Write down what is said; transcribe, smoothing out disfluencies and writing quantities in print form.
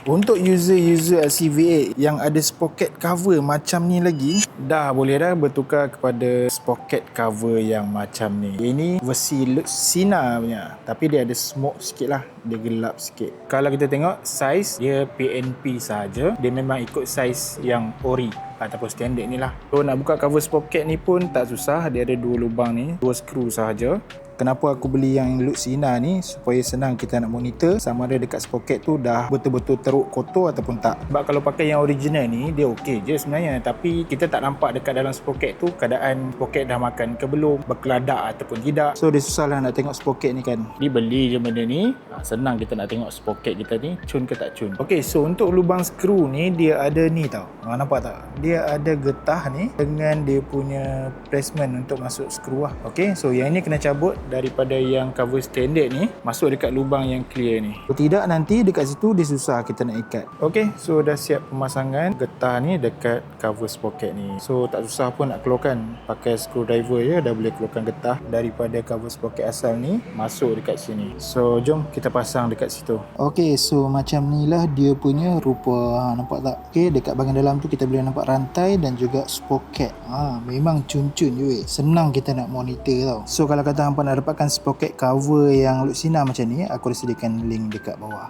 Untuk user-user LCV8 yang ada sprocket cover macam ni lagi, dah boleh dah bertukar kepada sprocket cover yang macam ni. Ini versi Lucina punya, tapi dia ada smoke sikit lah, dia gelap sikit. Kalau kita tengok saiz dia PNP saja, dia memang ikut saiz yang ori ataupun standard ni lah. So nak buka cover sprocket ni pun tak susah, dia ada dua lubang ni, dua skru sahaja. Kenapa aku beli yang Lucina ni? Supaya senang kita nak monitor sama ada dekat sprocket tu dah betul-betul teruk kotor ataupun tak. Sebab kalau pakai yang original ni, dia okey je sebenarnya, tapi kita tak nampak dekat dalam sprocket tu keadaan sprocket dah makan ke belum, berkeladak ataupun tidak. So dia susah lah nak tengok sprocket ni kan. Dibeli je benda ni, senang kita nak tengok sprocket kita ni cun ke tak cun. Okey, so untuk lubang skru ni dia ada ni tau. Nampak tak? Dia ada getah ni dengan dia punya placement untuk masuk skru lah. Okey, so yang ni kena cabut daripada yang cover standard ni masuk dekat lubang yang clear ni. Kalau tidak nanti dekat situ dia susah kita nak ikat. Okey, so dah siap pemasangan getah ni dekat cover sprocket ni. So tak susah pun nak keluarkan, pakai screwdriver je dah boleh keluarkan getah daripada cover sprocket asal ni masuk dekat sini. So jom kita pasang dekat situ. Okey, so macam ni lah dia punya rupa. Nampak tak? Okey, dekat bahagian dalam tu kita boleh nampak rantai dan juga sprocket. Memang cun-cun je. Senang kita nak monitor tau. So kalau kata hampa nak dapatkan sprocket cover yang Lucina macam ni, aku dah sediakan link dekat bawah.